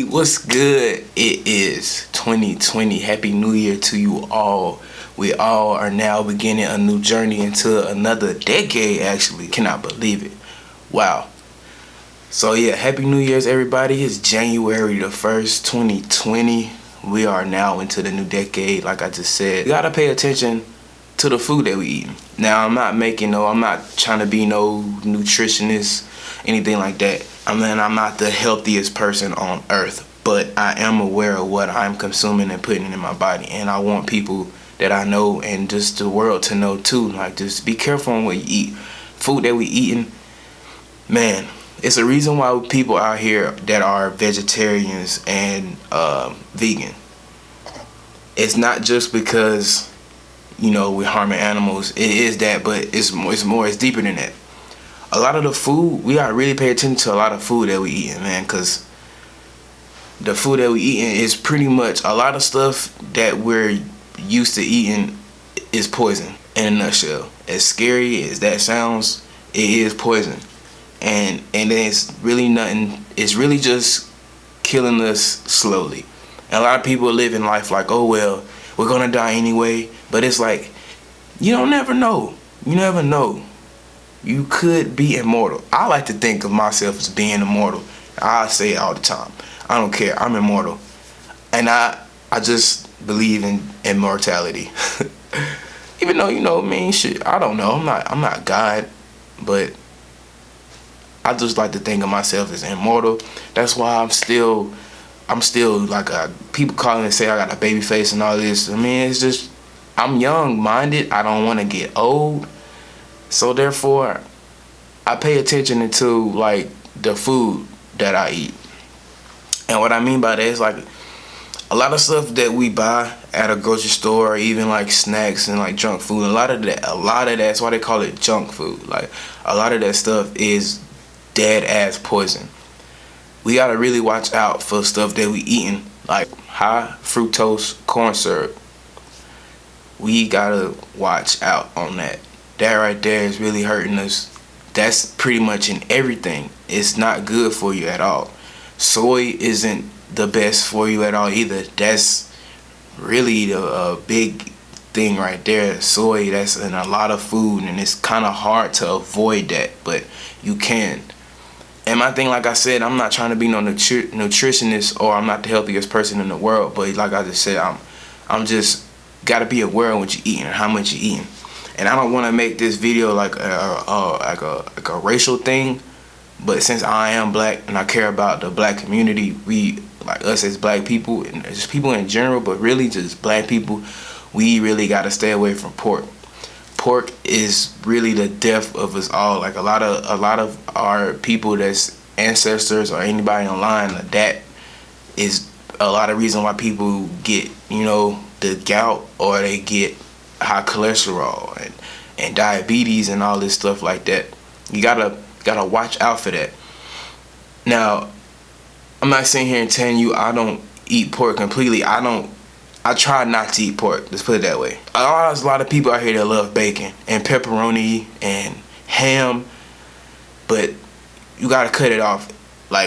Hey, what's good? It is 2020. Happy New Year to you all. We all are now beginning a new journey into another decade, actually. Cannot believe it. Wow. So yeah, Happy New Year's, everybody. It's January the 1st, 2020. We are now into the new decade, like I just said. You gotta pay attention to the food that we eat. Now, I'm not trying to be no nutritionist, anything like that. I'm not the healthiest person on earth, but I am aware of what I'm consuming and putting in my body, and I want people that I know and just the world to know too. Like, just be careful on what you eat. Food that we eating, man, it's a reason why people out here that are vegetarians and vegan. It's not just because we're harming animals. It is that, but it's deeper than that. A lot of the food, we gotta really pay attention to a lot of food that we eating, man, because the food that we eating is pretty much a lot of stuff that we're used to eating is poison in a nutshell. As scary as that sounds, it is poison. And it's really nothing, it's really just killing us slowly. And a lot of people are living life like, oh well, we're gonna die anyway. But it's like, you don't never know. You never know. You could be immortal. I like to think of myself as being immortal. I say it all the time. I don't care. I'm immortal. And I just believe in immortality. Even though, shit, I don't know. I'm not God, but I just like to think of myself as immortal. That's why I'm still like people call me and say I got a baby face and all this. It's just I'm young-minded. I don't want to get old. So therefore, I pay attention to like the food that I eat. And what I mean by that is like a lot of stuff that we buy at a grocery store, or even like snacks and like junk food. A lot of that's why they call it junk food. Like a lot of that stuff is dead ass poison. We gotta really watch out for stuff that we eating, like high fructose corn syrup. We gotta watch out on that. That right there is really hurting us. That's pretty much in everything. It's not good for you at all. Soy isn't the best for you at all either. That's really the big thing right there. Soy, that's in a lot of food, and it's kind of hard to avoid that, but you can. And my thing, like I said, I'm not trying to be no nutritionist, or I'm not the healthiest person in the world, but like I just said, I'm just gotta be aware of what you're eating and how much you're eating. And I don't want to make this video like a racial thing, but since I am black and I care about the black community, we, like us as black people and just people in general, but really just black people, we really got to stay away from pork. Pork is really the death of us all. Like a lot of our people that's ancestors or anybody online, that is a lot of reason why people get the gout, or they get high cholesterol and diabetes and all this stuff like that. You gotta watch out for that. Now, I'm not sitting here and telling you I don't eat pork completely. I try not to eat pork. Let's put it that way. There's a lot of people out here that love bacon and pepperoni and ham, but you gotta cut it off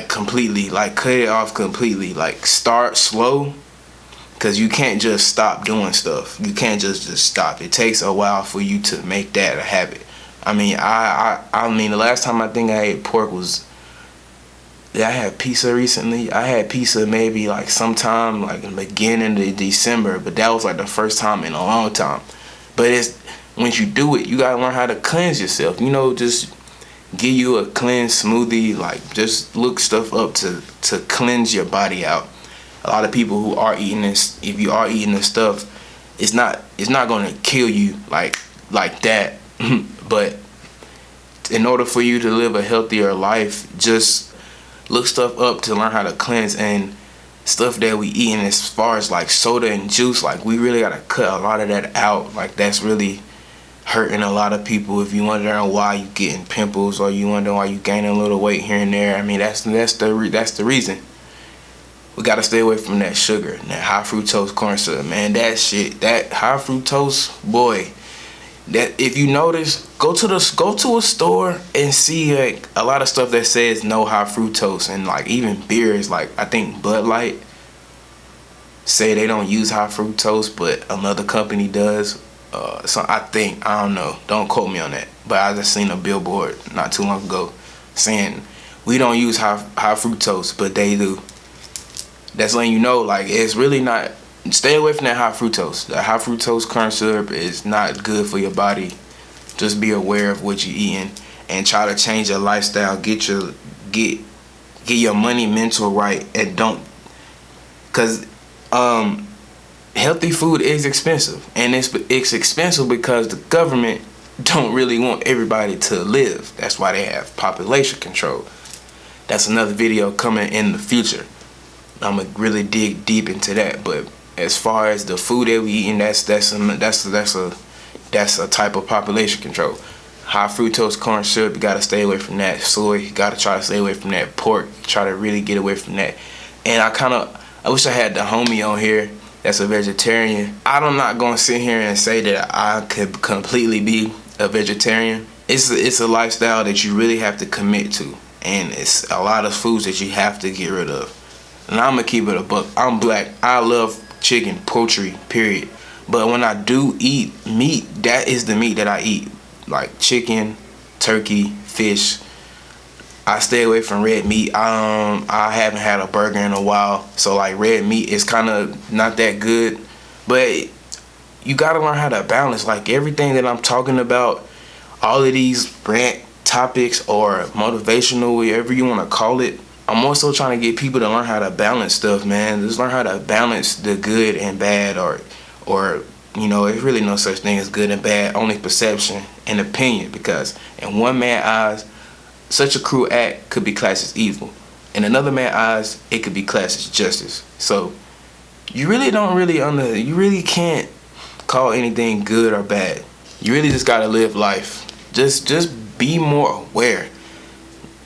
completely. Cut it off completely. Start slow. Because you can't just stop doing stuff. You can't just stop. It takes a while for you to make that a habit. I mean, the last time I think I ate pork was, I had pizza recently. I had pizza maybe sometime in the beginning of December, but that was the first time in a long time. But once you do it, you gotta learn how to cleanse yourself. Just give you a cleanse smoothie. Just look stuff up to cleanse your body out. A lot of people who are eating this, if you are eating this stuff, it's not going to kill you like that. But in order for you to live a healthier life, just look stuff up to learn how to cleanse. And stuff that we eating as far as soda and juice, we really got to cut a lot of that out. That's really hurting a lot of people. If you wondering why you getting pimples, or you wondering why you gaining a little weight here and there, that's the reason. We gotta stay away from that sugar, that high fructose corn syrup, man. That shit, that high fructose, boy, That if you notice, go to a store and see like a lot of stuff that says no high fructose, and like even beers, like I think Bud Light say they don't use high fructose, but another company does. So I don't know, don't quote me on that, but I just seen a billboard not too long ago saying we don't use high fructose, but they do. That's letting you know, like, it's really not. Stay away from that high fructose. The high fructose corn syrup is not good for your body. Just be aware of what you're eating and try to change your lifestyle. Get your money mental right, and don't, cause healthy food is expensive, and it's expensive because the government don't really want everybody to live. That's why they have population control. That's another video coming in the future. I'm gonna really dig deep into that. But as far as the food that we eating, that's a type of population control. High fructose corn syrup, you gotta stay away from that. Soy, you gotta try to stay away from that. Pork, try to really get away from that. And I wish I had the homie on here that's a vegetarian. I'm not gonna sit here and say that I could completely be a vegetarian. It's a lifestyle that you really have to commit to, and it's a lot of foods that you have to get rid of. And I'm gonna keep it a buck. I'm black. I love chicken, poultry, period. But when I do eat meat, that is the meat that I eat. Like chicken, turkey, fish. I stay away from red meat. I haven't had a burger in a while, so like red meat is kind of not that good. But you gotta learn how to balance. Like everything that I'm talking about, all of these rant topics or motivational, whatever you want to call it, I'm also trying to get people to learn how to balance stuff, man. Just learn how to balance the good and bad, or there's really no such thing as good and bad, only perception and opinion. Because in one man's eyes, such a cruel act could be classed as evil. In another man's eyes, it could be classed as justice. So you really you really can't call anything good or bad. You really just gotta live life. Just be more aware.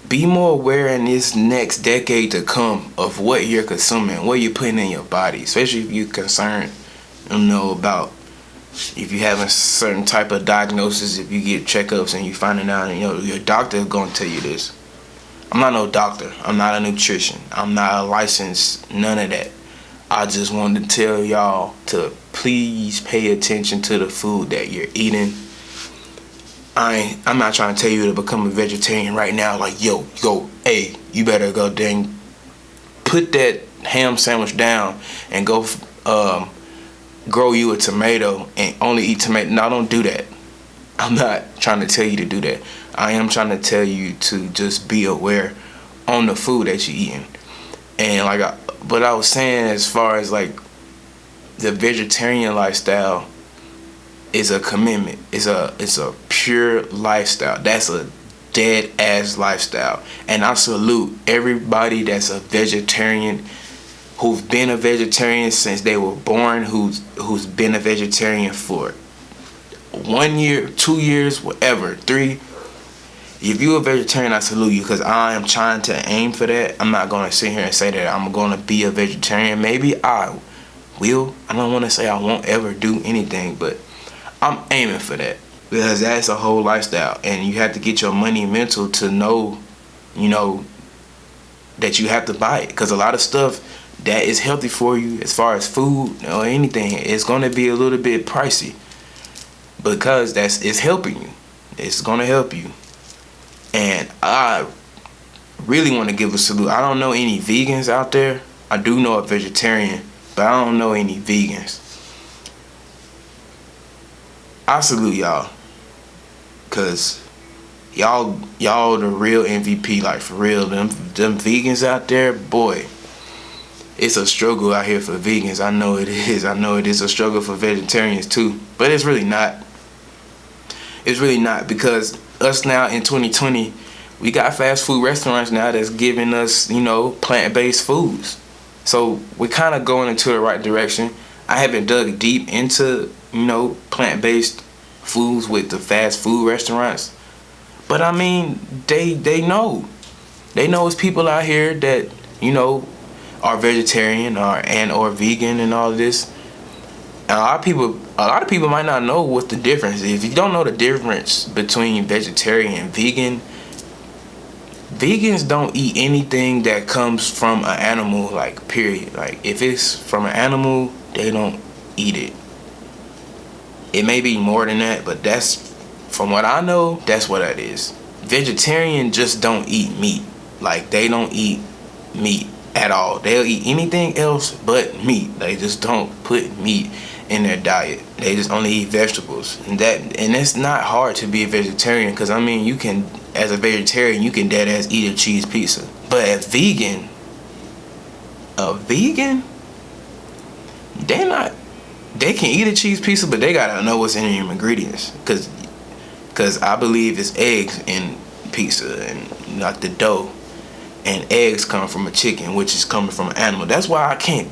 Be more aware in this next decade to come of what you're consuming, what you're putting in your body, especially if you're concerned, about if you have a certain type of diagnosis, if you get checkups and you finding out, your doctor is going to tell you this. I'm not no doctor. I'm not a nutrition. I'm not a licensed, none of that. I just wanted to tell y'all to please pay attention to the food that you're eating. I'm not trying to tell you to become a vegetarian right now. Like, hey, you better go dang, put that ham sandwich down and go grow you a tomato and only eat tomato. No, don't do that. I'm not trying to tell you to do that. I am trying to tell you to just be aware on the food that you're eating. And but I was saying, as far as like the vegetarian lifestyle is a commitment. It's a pure lifestyle. That's a dead ass lifestyle. And I salute everybody that's a vegetarian, who've been a vegetarian since they were born, who's been a vegetarian for 1 year, 2 years, whatever, 3. If you're a vegetarian, I salute you, because I am trying to aim for that. I'm not going to sit here and say that I'm going to be a vegetarian. Maybe I will. I don't want to say I won't ever do anything, but I'm aiming for that, because that's a whole lifestyle, and you have to get your money mental to know, that you have to buy it, because a lot of stuff that is healthy for you, as far as food or anything, it's going to be a little bit pricey, because it's helping you. It's going to help you. And I really want to give a salute. I don't know any vegans out there. I do know a vegetarian, but I don't know any vegans. I salute y'all, cause y'all the real MVP, like for real. Them vegans out there, boy, it's a struggle out here for vegans. I know it is. I know it is a struggle for vegetarians too, but it's really not. It's really not, because us now in 2020, we got fast food restaurants now that's giving us, plant-based foods. So we're kind of going into the right direction. I haven't dug deep into plant-based foods with the fast food restaurants, but I mean, they know it's people out here that are vegetarian or vegan and all of this. And a lot of people might not know what the difference is. If you don't know the difference between vegetarian and vegan, vegans don't eat anything that comes from an animal, like, period. Like, if it's from an animal, they don't eat it. It may be more than that, but that's, from what I know, that's what that is. Vegetarian just don't eat meat. Like, they don't eat meat at all. They'll eat anything else but meat. They just don't put meat in their diet. They just only eat vegetables. And it's not hard to be a vegetarian, because I mean, you can, as a vegetarian, you can dead ass eat a cheese pizza. But a vegan, they can eat a cheese pizza, but they gotta know what's in the ingredients, because I believe it's eggs in pizza, and not the dough, and eggs come from a chicken, which is coming from an animal. That's why I can't.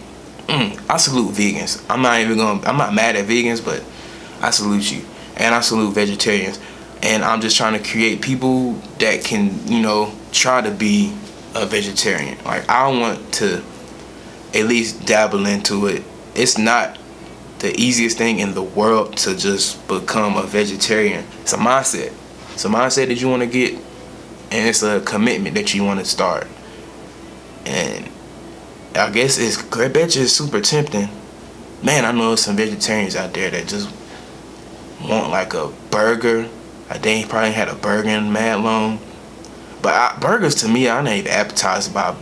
I salute vegans. I'm not mad at vegans, but I salute you, and I salute vegetarians. And I'm just trying to create people that can, you know, try to be a vegetarian. Like, I want to at least dabble into it. It's not the easiest thing in the world to just become a vegetarian. It's a mindset. It's a mindset that you want to get, and it's a commitment that you want to start. And I guess I bet you it's super tempting. Man, I know there's some vegetarians out there that just want like a burger. They probably had a burger in mad long. But burgers, to me, I ain't even appetized by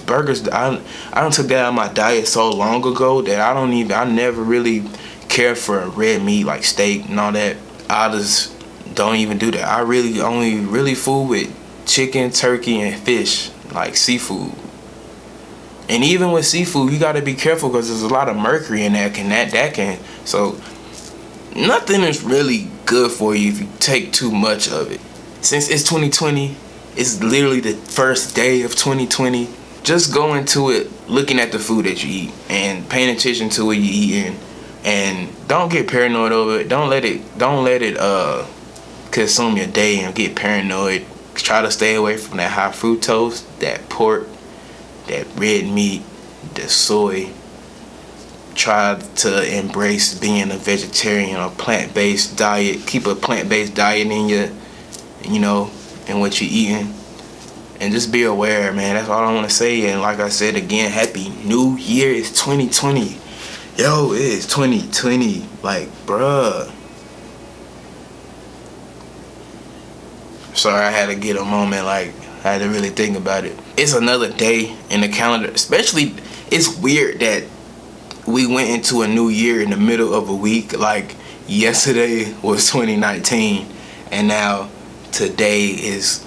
burgers. I done took that out of my diet so long ago that I never really care for red meat like steak and all that. I just don't even do that. I only food with chicken, turkey, and fish, like seafood. And even with seafood, you gotta be careful, because there's a lot of mercury in that. So nothing is really good for you if you take too much of it. Since it's 2020, it's literally the first day of 2020. Just go into it looking at the food that you eat and paying attention to what you're eating, and don't get paranoid over it. Don't let it consume your day and get paranoid. Try to stay away from that high fructose, that pork, that red meat, the soy. Try to embrace being a vegetarian or plant-based diet. Keep a plant-based diet in in what you're eating. And just be aware, man. That's all I want to say. And like I said again, Happy New Year. It's 2020. Yo, it is 2020. Like, bruh. Sorry, I had to get a moment. Like, I had to really think about it. It's another day in the calendar. Especially, it's weird that we went into a new year in the middle of a week. Like, yesterday was 2019, and now today is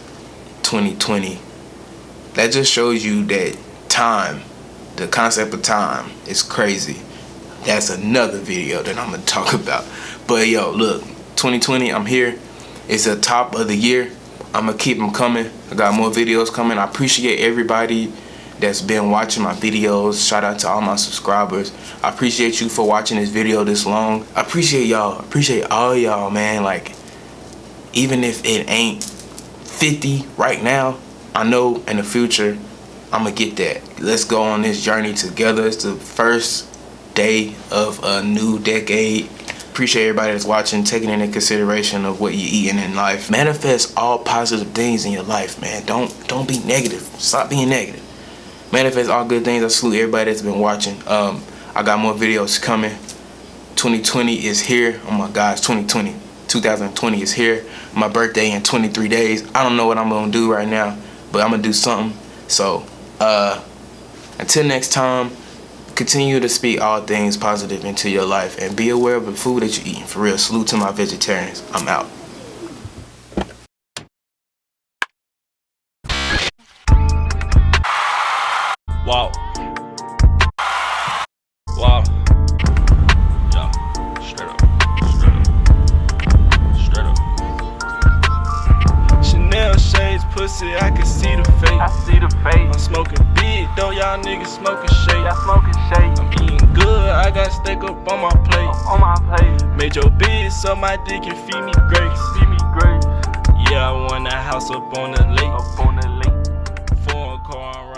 2020. That just shows you that time, the concept of time, is crazy. That's another video that I'm gonna talk about. But yo, look, 2020, I'm here. It's the top of the year. I'm gonna keep them coming. I got more videos coming. I appreciate everybody that's been watching my videos. Shout out to all my subscribers. I appreciate you for watching this video this long. I appreciate y'all. I appreciate all y'all, man. Like, even if it ain't 50 right now, I know in the future I'm gonna get that. Let's go on this journey together. It's the first day of a new decade. Appreciate everybody that's watching, taking into consideration of what you're eating in life. Manifest all positive things in your life, man. Don't be negative. Stop being negative. Manifest all good things. I salute everybody that's been watching. I got more videos coming. 2020 is here. Oh my gosh, 2020 is here. My birthday in 23 days. I don't know what I'm gonna do right now, but I'm gonna do something. So until next time, continue to speak all things positive into your life, and be aware of the food that you're eating. For real, salute to my vegetarians. I'm out. Wow. Wow. Yeah. Straight up. Chanel shades, pussy, I can see the face. I'm smoking big, though y'all niggas smoking shade. I'm eating good, I got steak up on my plate. Made your bitch so my dick can feed me grace. Yeah, I want that house up on the lake. Foreign car.